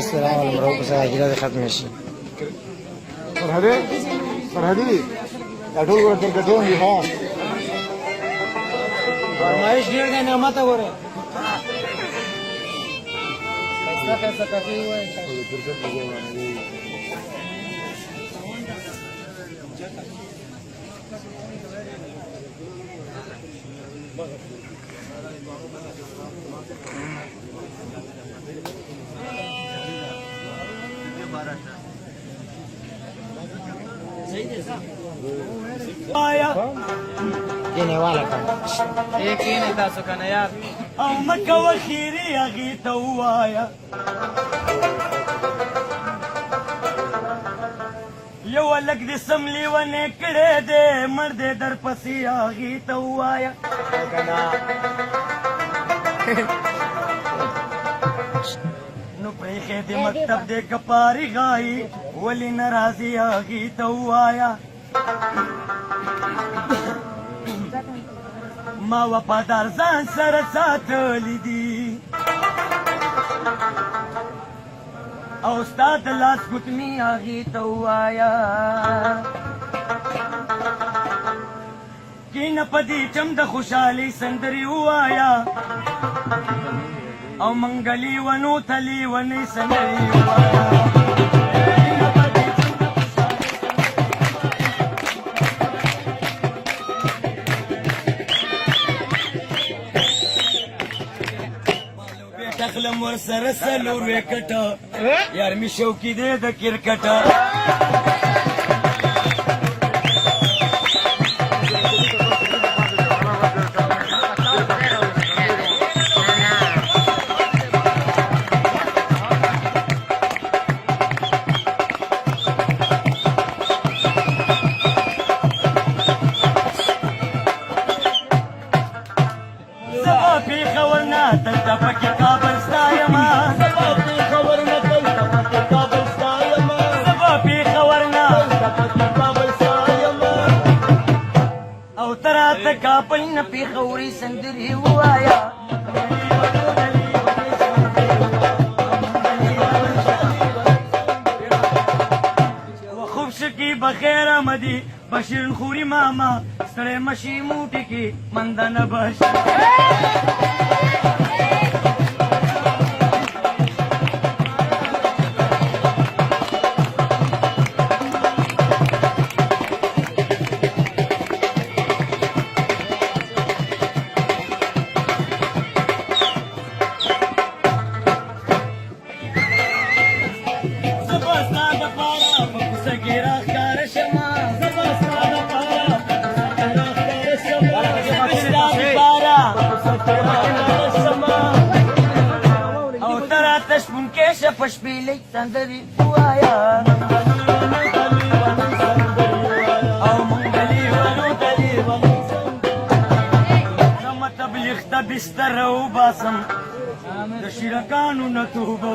مست راغلم راوپسې هیله دې ختمه شي. فرهدي دا ټول ورته ګټون دي ها فرمایش ډېر دی نعمت وګوره پیسه کافي وای کینه والا کړه کینه تاسو کنه یار او مکه وخیری هغې ته ووایه یو هلک دې سم لیونی کړی دی مړ دی در پسې هغې ته ووایه نو پریښی دې مکتب دې که فارغ آیي ولې نه راځي هغې ته ووایه ما وفادار ځان سره ساتلی دي او ستا د لاس ګوتمي هغې ته ووایه کینه په دې چم د خوشحالۍ سندرې ووایه او منګلي ونو ته لیونۍ سندرې ووایه تخلم ورسره څلور وکټه یار مې شوقي دی د کرکټه زما پېښور نه دلته پکې کابل ستا یمه زما پېښور نه دلته پکې کابل ستا یمه زما پېښور نه دلته پکې کابل ستا یمه او ته راته کابل نه پېښوري سندرې ووایه خوب شکی بخیر آمدی بشیرن خوری ماما ستړی مشي موټي کې منده نه بش او ترا تشپون کشه پشپیلی سندری ووایا او منگلی ونو دلی ونو زم تبلیغ تا بستر و باسم د شیرکانو نتوبه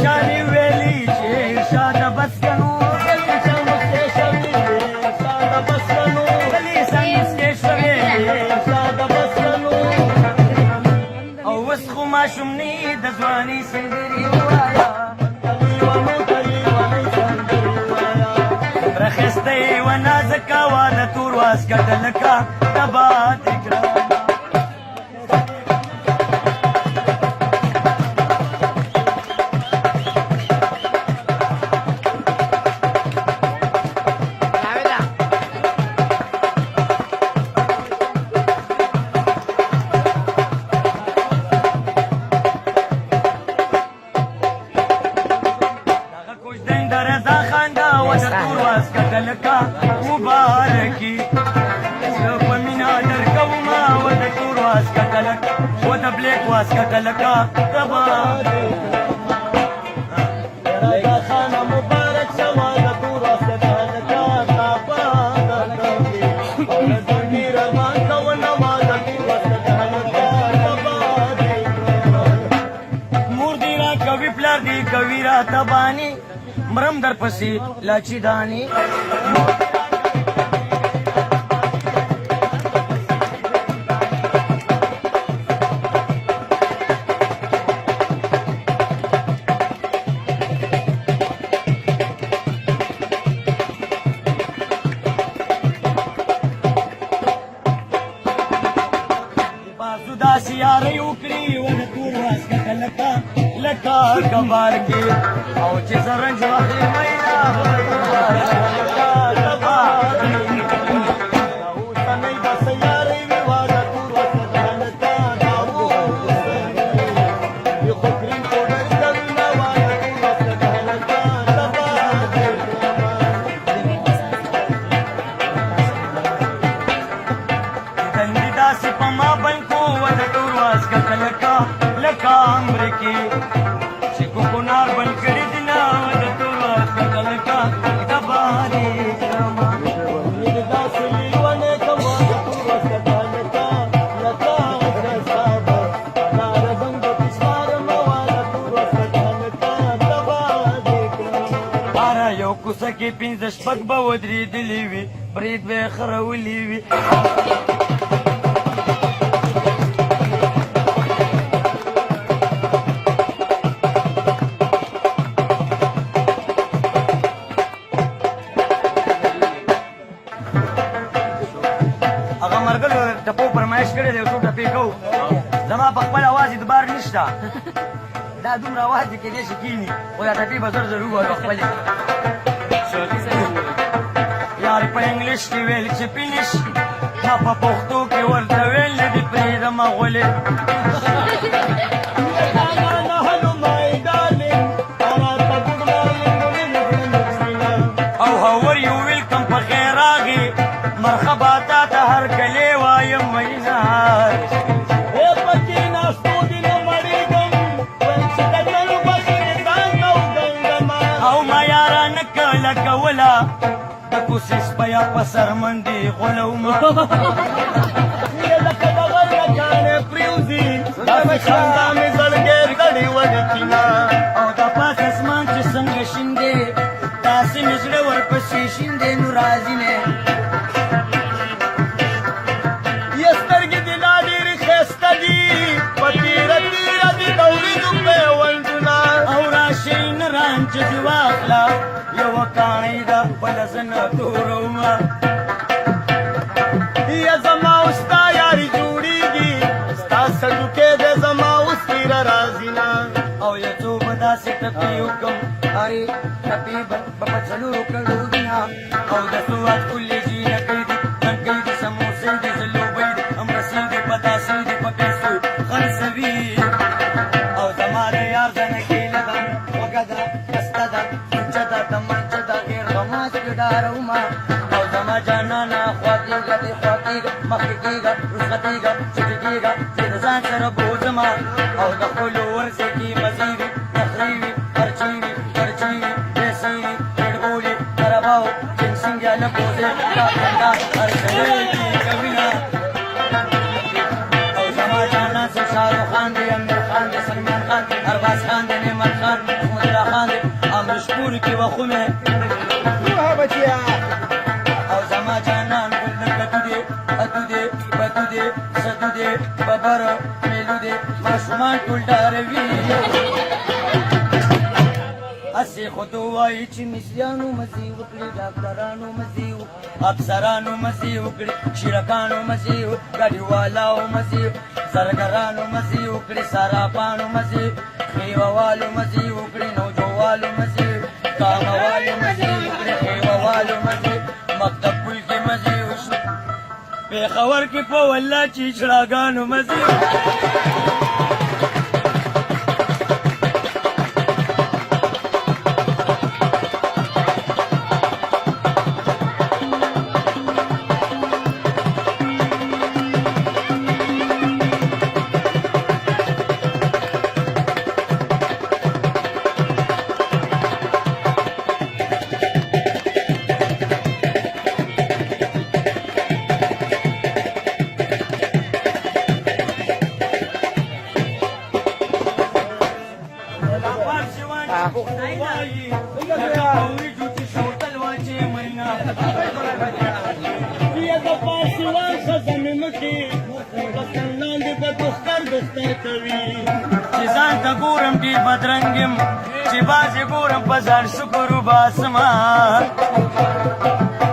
شانی ویلی چې شاده بس کنو شاده بس کنو سنسکې شوې شاده بس کنو او اوس خو ماشوم نه د ځوانۍ سندرې ووایه رخیسته یې و نازکه وه د تور واسکټه لکه تباه دې ګرانه مبارکی زه په مینا درکومه و د تور واسکټه لکه و د بلیک واسکټه لکه ربا راځه خانه مبارک شوه د تور واسکټه لکه ربا د زړګي رمان کوه در پسې لاچي دانې بازو داسې یارۍ وکړي ونه تور واسکته لکه کبار کې او چې زرنج واخلي مینا اوسنۍ بس یارۍ مې واده تور واسکته لکه د خوکرین پوډر کوینه واده تور واسکته لکه دندې داسې په ما بنکو واده تور واسکته لکه امریکې چې کوکنار بند کړي دي نه د تور واسکته لکه کبارې کړمه د داسې لیونې کما د تور واسکته لکه صابه لار زنګ پسپارم واده تور واسکته لکه کبارې کړمه هره یو کوڅه کې پنځه شپږ به ودرېدلې وي برید به یې خرولي وي هغه مرګلو ټپو فرمایش کړی دی یو څو ټپې کوو زما په خپل اواز اعتبار نشته دا دومره اواز دی کېدای شي کښېني خو دا ټپې به زر زر ووایو خپلې یارې په انګلیش کې ویل چې فینش ما په پښتو کې ورته ویل نه دي پرېږدمه غولې او هاور یو ویلکم په خیر راغې مرحبا تا ته هر کلی وایم مینار پکې ناستو دي نه مړېږم چې د ژوند بخرې ځان نوګنډم او ما یاره نه کله کوله د کوسې سپیا په سر منډې غولومه لکه د غر نه کاڼې پرېوځي داسې خندا مې زړګې تړې وډکینه او د پاس اسمان چې څنګه شین دی داسې مې زړه ورپسې شین دی نو راځي نه سترګې دې لا ډېرې ښایسته دي په تېره تېره دې د وریځو پیوندونه او راشئ نه رانجه دې واخله یوه کاڼۍ ده بله زه نه تورومه یا زما او ستا یاري جوړېږي ستا سړوکې دی زما اوس تېره راځي نه او یو څو به داسې ټپې وکړم ارې ټپې به په څلورو کړو دي نه او د سوات کلیجي نه کوي دي کړکۍ دي سموسې دي زلوبۍ دي امرسي دي پتاسې دي په پیسو خرڅوي او زما د یار زنګېله ده وږه ده پسته ده سوچه ده تمانچه ده غیر غماز کې ډارومه او زما جانانه خوا کېږه دې خوا کېږه مخکې کېږه رخصتېږه چټې کېږه چې د ځان سره بوځمه او د خپلو ورځې کې مزې وي نخرې وي خرچې وي خرچې وي پیسې وي ریډبولې کرباو جنسنګ یا لپوزې دا خندا هر کلی کې کوینه او زما جانان سے شاهرخ خان دی امیر خان دی سلمان خان ارباز خان دی نعمت خان محمد الله خان دی امر شکور کې وخومه او زما جانان ګل کتو دی اتو دی بتو دی ستو دی ببر میلو دی ماشومان ټول ډاروي اسې خو تو وایي چې مصریانو مزې وکړي ډاکټرانو مزې افسرانو مزې وکړي شیرکانو مزې ګاډیوالاو مزې زرګرانو مزې وکړي صرافانو مزې خیوهوالو مزې وکړي نوجوالو مزې کاموالو مزې وکړي خیوهوالو مزې مکتب پل کې مزې وشي پېښور کې په والله چې چړاګانو مزې Why? بیا د پاسوان خزانونو کې وطن لاندې به دختر کوي چې ځان ته ګورم ډېر بدرنګ یم چې بعضې ګورم په ځان شکر وباسمه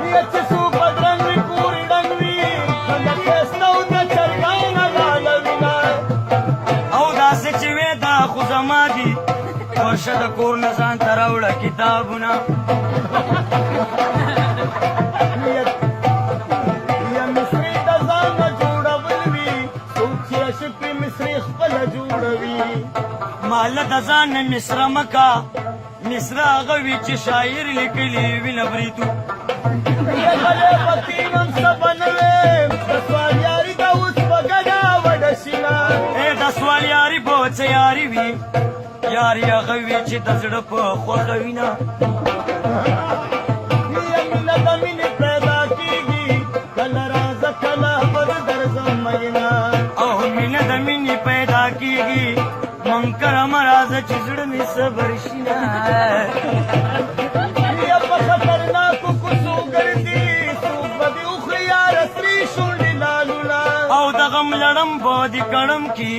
بیا چې څو بدرنګ وي پورې ډنګ وي د ښایسته او د چرګانه لاله وینه او داسې چې وې دا خو زما دي ورشه د کور نه ځان ته راوړه کتابونه یا مصري د ځان نه جوړول وي څوک چې عاشق وي مصري خپله جوړوي ماله د ځان نه مصره مه کا مصره هغه وي چې شاعر لیکلي وي نه بریتو غلی پکینم سبه نه وې د سوال یاري ده اوس په ګډه وډه شینه د سوال یاري به څه یاري وي یاري هغه وي چې د زړه په خوښه وي نه مینه د مینې پیدا کېږي کله راځه کله پر درځم مینه او مینه د مینې پیدا کېږي منکره مه راځه چې زړه مې صبر شي نه یا په خطرناکو کوڅو ګرځي څوک به دې وخوري یاره سرې شونډې لالونه او د غم لړم به دې کړم کې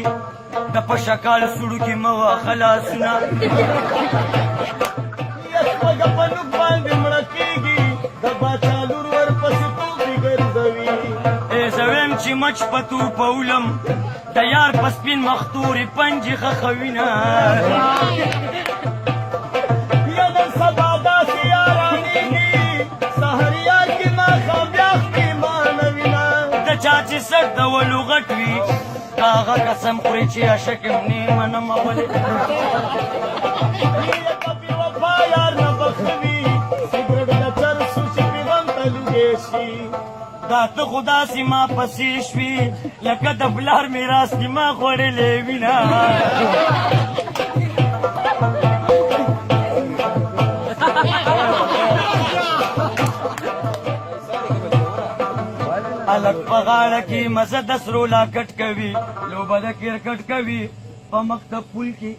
د په شکال سړو کې مه وه خلاصونه یا سپږه په نوک باندې مړه کېږي د باچا لور ورپسې توپې ګرځوي زه ویم چې مچ په توپولم د یار په سپین مختورې پنجې خښوینه یا نن سبا داسې یارانېږي سهریار کې ماښام بیا خپې مانه وینه د چا چې سر د ولو غټ وي هغه قسم خوري چې عاشق یم نه منم ولې بې وفا یار نه بخوي سګرټ د چرسو چې پې غم ته لوګې شي دا ته خو داسې ما پسې شوي لکه د پلار میراث کې ما خوړلې وینه هلک په غاړه کې مزه د سرو لاکټ کوي لوبه د کرکټ کوي په مکتب پول کې